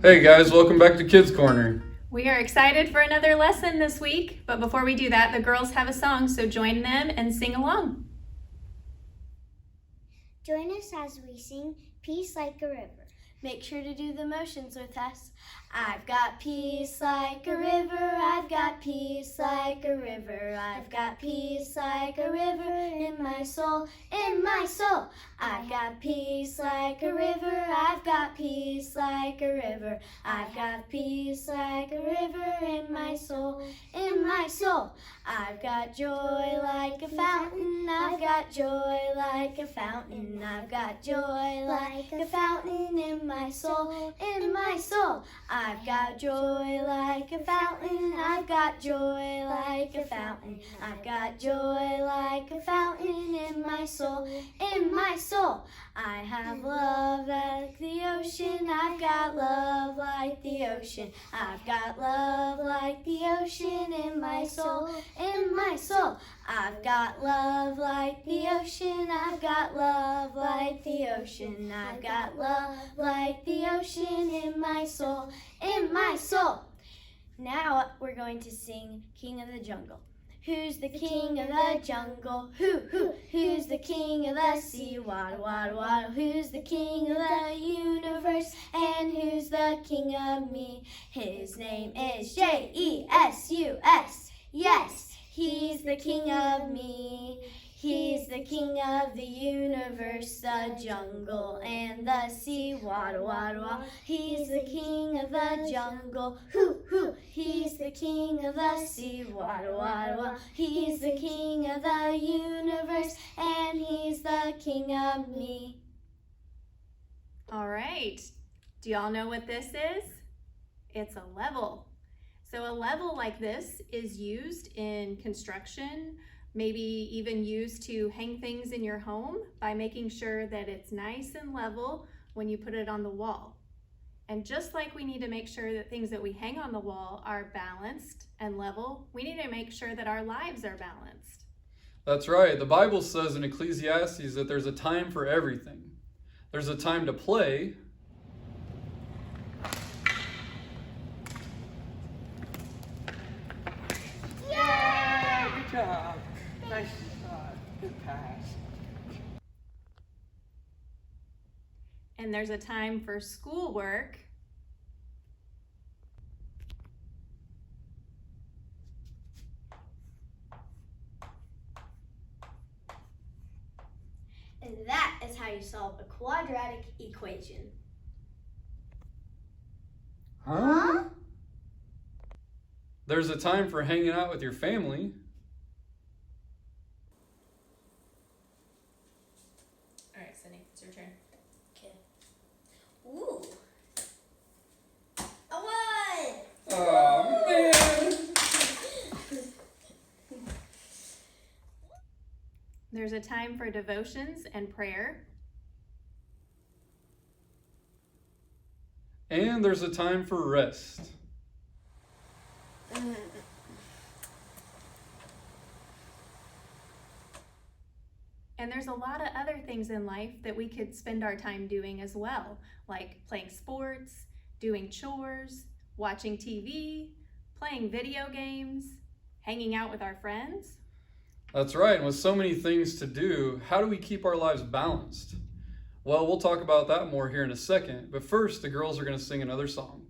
Hey guys, welcome back to Kids Corner. We are excited for another lesson this week, but before we do that, the girls have a song, so join them and sing along. Join us as we sing Peace Like a River. Make sure to do the motions with us. I've got peace like a river, I've got peace like a river, I've got peace like a river in my soul, in my soul. I've got peace like a river, I've got peace like a river, I've got peace like a river in my soul, in my soul. I've got joy like a fountain, I've got joy like a fountain, I've got joy like a fountain in my soul, in my soul. I've got joy like a fountain, I've got joy like a fountain, I've got joy like a fountain in my soul, in my soul. I have love like the ocean, I've got love like the ocean, I've got love like the ocean in my soul, in my soul. I've got love like the ocean, I've got love like the ocean, I've got love like the ocean in my soul, in my soul. Now we're going to sing King of the Jungle. Who's the king of the jungle? Who's the king of the sea? Waddle, waddle, waddle. Who's the king of the universe? And who's the king of me? His name is J-E-S-U-S. Yes, he's the king of me. He's the king of the universe, the jungle and the sea. Waddle, waddle, waddle. He's the king of the jungle. He's the king of the sea. Waddle, waddle, waddle. He's the king of the universe, and he's the king of me. All right. Do y'all know what this is? It's a level. So a level like this is used in construction, maybe even used to hang things in your home by making sure that it's nice and level when you put it on the wall. And just like we need to make sure that things that we hang on the wall are balanced and level, we need to make sure that our lives are balanced. That's right. The Bible says in Ecclesiastes that there's a time for everything. There's a time to play. Yeah, good job. Nice shot. Good pass. And there's a time for schoolwork. And that is how you solve a quadratic equation. Huh? There's a time for hanging out with your family. All right, Sydney, it's your turn. Okay. Ooh. A 1! Oh, man. There's a time for devotions and prayer. And there's a time for rest. And there's a lot of other things in life that we could spend our time doing as well, like playing sports, doing chores, watching TV, playing video games, hanging out with our friends. That's right. And with so many things to do, how do we keep our lives balanced? Well, we'll talk about that more here in a second. But first, the girls are going to sing another song.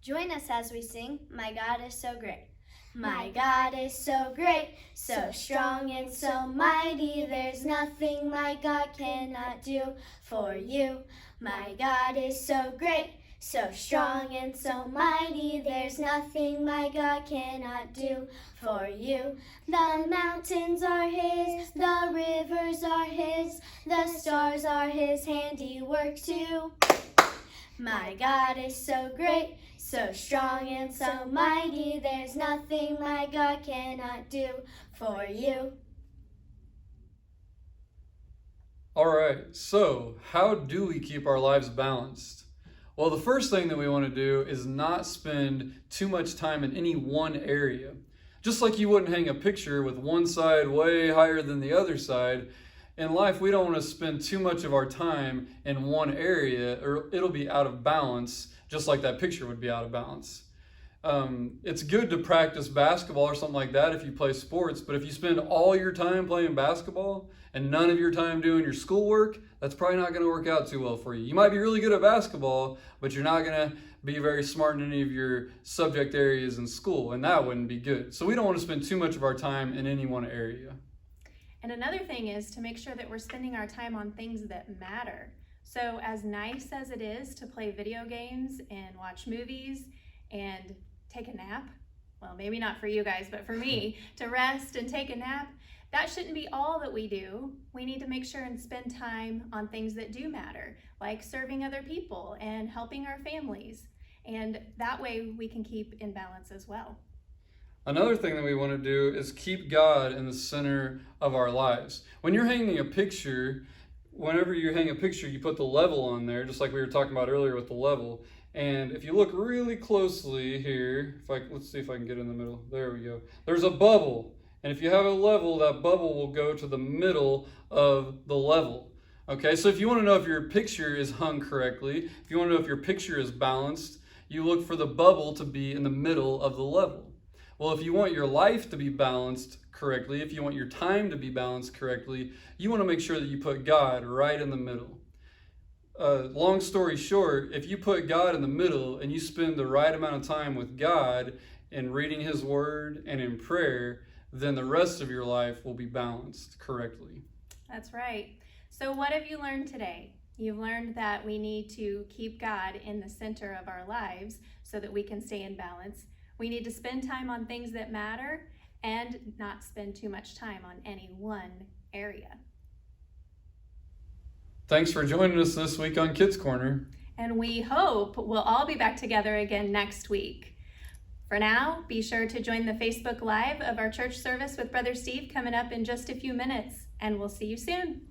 Join us as we sing, My God is so great. My God is so great, so strong and so mighty. There's nothing my God cannot do for you. My God is so great, so strong and so mighty. There's nothing my God cannot do for you. The mountains are His, the rivers are His, the stars are His handiwork too. My God is so great, so strong and so mighty. There's nothing my God cannot do for you. All right, so how do we keep our lives balanced? Well, the first thing that we want to do is not spend too much time in any one area. Just like you wouldn't hang a picture with one side way higher than the other side, In life, we don't want to spend too much of our time in one area, or it'll be out of balance, just like that picture would be out of balance. It's good to practice basketball or something like that if you play sports, but if you spend all your time playing basketball and none of your time doing your schoolwork, that's probably not going to work out too well for you. You might be really good at basketball, but you're not going to be very smart in any of your subject areas in school, and that wouldn't be good. So we don't want to spend too much of our time in any one area. And another thing is to make sure that we're spending our time on things that matter. So as nice as it is to play video games and watch movies and take a nap, well, maybe not for you guys, but for me, to rest and take a nap, that shouldn't be all that we do. We need to make sure and spend time on things that do matter, like serving other people and helping our families. And that way we can keep in balance as well. Another thing that we want to do is keep God in the center of our lives. When you're hanging a picture, whenever you hang a picture, you put the level on there, just like we were talking about earlier with the level. And if you look really closely here, let's see if I can get in the middle. There we go. There's a bubble. And if you have a level, that bubble will go to the middle of the level. Okay, so if you want to know if your picture is hung correctly, if you want to know if your picture is balanced, you look for the bubble to be in the middle of the level. Well, if you want your life to be balanced correctly, if you want your time to be balanced correctly, you want to make sure that you put God right in the middle. Long story short, if you put God in the middle and you spend the right amount of time with God in reading His Word and in prayer, then the rest of your life will be balanced correctly. That's right. So what have you learned today? You've learned that we need to keep God in the center of our lives so that we can stay in balance. We need to spend time on things that matter and not spend too much time on any one area. Thanks for joining us this week on Kids Corner. And we hope we'll all be back together again next week. For now, be sure to join the Facebook Live of our church service with Brother Steve coming up in just a few minutes, and we'll see you soon.